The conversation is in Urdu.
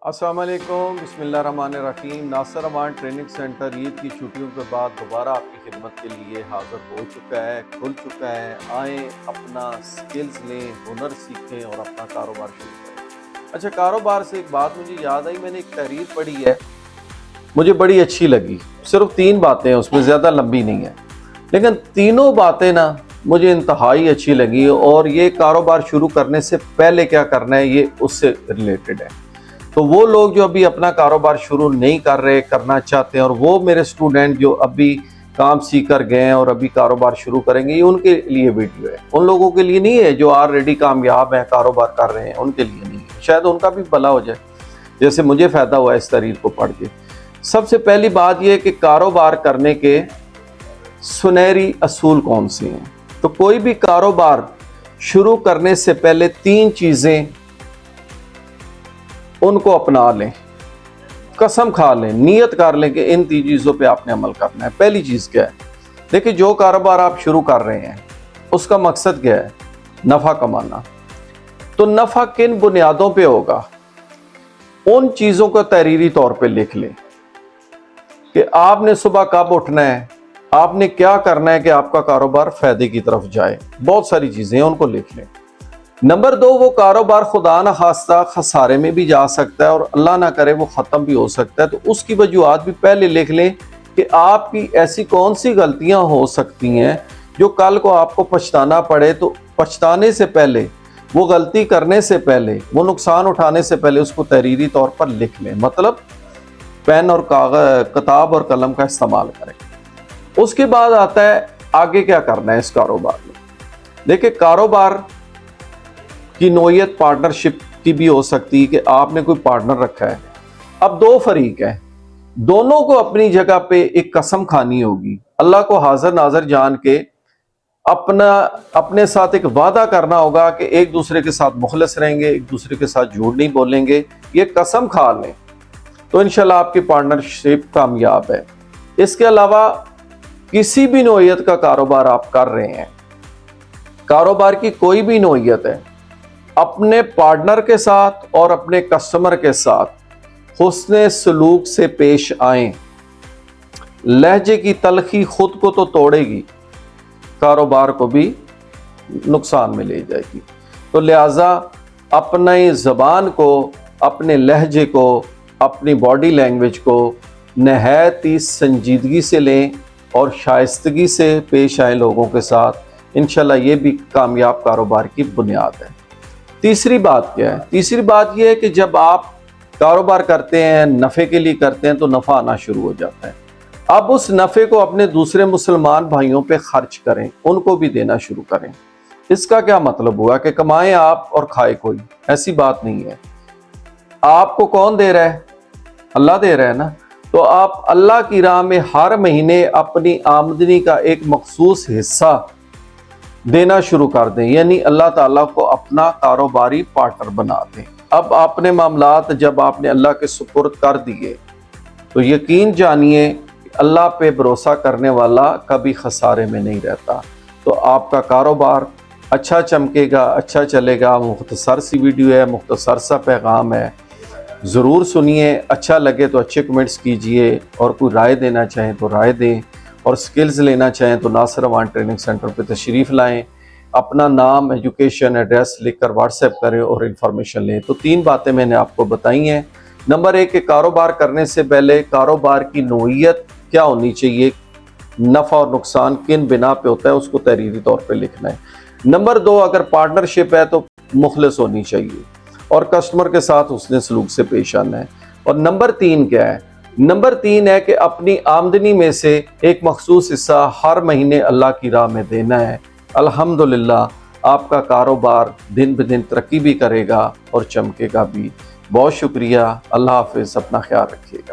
السلام علیکم، بسم اللہ الرحمن الرحیم۔ ناصر امان ٹریننگ سینٹر عید کی چھٹیوں کے بعد دوبارہ آپ کی خدمت کے لیے حاضر ہو چکا ہے، کھل چکا ہے۔ آئیں، اپنا سکلز لیں، ہنر سیکھیں اور اپنا کاروبار شروع کریں۔ اچھا، کاروبار سے ایک بات مجھے یاد آئی، میں نے ایک تحریر پڑھی ہے، مجھے بڑی اچھی لگی۔ صرف 3 باتیں ہیں اس میں، زیادہ لمبی نہیں ہے، لیکن تینوں باتیں نا مجھے انتہائی اچھی لگی، اور یہ کاروبار شروع کرنے سے پہلے کیا کرنا ہے یہ اس سے ریلیٹڈ ہے۔ تو وہ لوگ جو ابھی اپنا کاروبار شروع نہیں کر رہے، کرنا چاہتے ہیں، اور وہ میرے سٹوڈنٹ جو ابھی کام سیکھ کر گئے ہیں اور ابھی کاروبار شروع کریں گے، یہ ان کے لیے ویڈیو ہے۔ ان لوگوں کے لیے نہیں ہے جو آلریڈی کامیاب ہیں، کاروبار کر رہے ہیں، ان کے لیے نہیں ہے، شاید ان کا بھی بھلا ہو جائے، جیسے مجھے فائدہ ہوا اس تحریر کو پڑھ کے۔ سب سے پہلی بات یہ ہے کہ کاروبار کرنے کے سنہری اصول کون سے ہیں؟ تو کوئی بھی کاروبار شروع کرنے سے پہلے 3 چیزیں ان کو اپنا لیں، قسم کھا لیں، نیت کر لیں کہ ان 3 چیزوں پہ آپ نے عمل کرنا ہے۔ پہلی چیز کیا ہے؟ دیکھیں، جو کاروبار آپ شروع کر رہے ہیں اس کا مقصد کیا ہے؟ نفع کمانا۔ تو نفع کن بنیادوں پہ ہوگا؟ ان چیزوں کو تحریری طور پہ لکھ لیں کہ آپ نے صبح کب اٹھنا ہے، آپ نے کیا کرنا ہے کہ آپ کا کاروبار فائدے کی طرف جائے۔ بہت ساری چیزیں ہیں، ان کو لکھ لیں۔ نمبر 2، وہ کاروبار خدا نہ خواستہ خسارے میں بھی جا سکتا ہے، اور اللہ نہ کرے وہ ختم بھی ہو سکتا ہے، تو اس کی وجوہات بھی پہلے لکھ لیں کہ آپ کی ایسی کون سی غلطیاں ہو سکتی ہیں جو کل کو آپ کو پچھتانا پڑے۔ تو پچھتانے سے پہلے، وہ غلطی کرنے سے پہلے، وہ نقصان اٹھانے سے پہلے اس کو تحریری طور پر لکھ لیں، مطلب پین اور کتاب اور قلم کا استعمال کریں۔ اس کے بعد آتا ہے آگے کیا کرنا ہے اس کاروبار میں۔ دیکھیں، کاروبار کی نوعیت پارٹنرشپ کی بھی ہو سکتی ہے کہ آپ نے کوئی پارٹنر رکھا ہے۔ اب 2 فریق ہیں، دونوں کو اپنی جگہ پہ ایک قسم کھانی ہوگی، اللہ کو حاضر ناظر جان کے اپنے ساتھ ایک وعدہ کرنا ہوگا کہ ایک دوسرے کے ساتھ مخلص رہیں گے، ایک دوسرے کے ساتھ جھوٹ نہیں بولیں گے۔ یہ قسم کھا لیں تو انشاءاللہ آپ کی پارٹنرشپ کامیاب ہے۔ اس کے علاوہ کسی بھی نوعیت کا کاروبار آپ کر رہے ہیں، کاروبار کی کوئی بھی نوعیت ہے، اپنے پارٹنر کے ساتھ اور اپنے کسٹمر کے ساتھ حسن سلوک سے پیش آئیں۔ لہجے کی تلخی خود کو تو توڑے گی، کاروبار کو بھی نقصان میں لے جائے گی۔ تو لہٰذا اپنی زبان کو، اپنے لہجے کو، اپنی باڈی لینگویج کو نہایت ہی سنجیدگی سے لیں اور شائستگی سے پیش آئیں لوگوں کے ساتھ۔ انشاءاللہ یہ بھی کامیاب کاروبار کی بنیاد ہے۔ تیسری بات کیا ہے؟ تیسری بات یہ ہے کہ جب آپ کاروبار کرتے ہیں، نفع کے لیے کرتے ہیں، تو نفع آنا شروع ہو جاتا ہے۔ اب اس نفع کو اپنے دوسرے مسلمان بھائیوں پہ خرچ کریں، ان کو بھی دینا شروع کریں۔ اس کا کیا مطلب ہوا کہ کمائیں آپ اور کھائے کوئی؟ ایسی بات نہیں ہے۔ آپ کو کون دے رہا ہے؟ اللہ دے رہا ہے نا۔ تو آپ اللہ کی راہ میں ہر مہینے اپنی آمدنی کا ایک مخصوص حصہ دینا شروع کر دیں، یعنی اللہ تعالیٰ کو اپنا کاروباری پارٹنر بنا دیں۔ اب اپنے معاملات جب آپ نے اللہ کے سپرد کر دیے تو یقین جانیے اللہ پہ بھروسہ کرنے والا کبھی خسارے میں نہیں رہتا۔ تو آپ کا کاروبار اچھا چمکے گا، اچھا چلے گا۔ مختصر سی ویڈیو ہے، مختصر سا پیغام ہے، ضرور سنیے۔ اچھا لگے تو اچھے کمنٹس کیجئے، اور کوئی رائے دینا چاہیں تو رائے دیں، اور سکلز لینا چاہیں تو ناصر امان ٹریننگ سینٹر پہ تشریف لائیں۔ اپنا نام، ایجوکیشن، ایڈریس لکھ کر واٹس ایپ کریں اور انفارمیشن لیں۔ تو 3 باتیں میں نے آپ کو بتائی ہیں۔ نمبر 1 کہ کاروبار کرنے سے پہلے کاروبار کی نوعیت کیا ہونی چاہیے، نفع اور نقصان کن بنا پہ ہوتا ہے، اس کو تحریری طور پہ لکھنا ہے۔ نمبر 2، اگر پارٹنرشپ ہے تو مخلص ہونی چاہیے اور کسٹمر کے ساتھ حسن سلوک سے پیش آنا ہے۔ اور نمبر 3 کیا ہے؟ نمبر 3 ہے کہ اپنی آمدنی میں سے ایک مخصوص حصہ ہر مہینے اللہ کی راہ میں دینا ہے۔ الحمدللہ آپ کا کاروبار دن بدن ترقی بھی کرے گا اور چمکے گا بھی۔ بہت شکریہ، اللہ حافظ، اپنا خیال رکھیے گا۔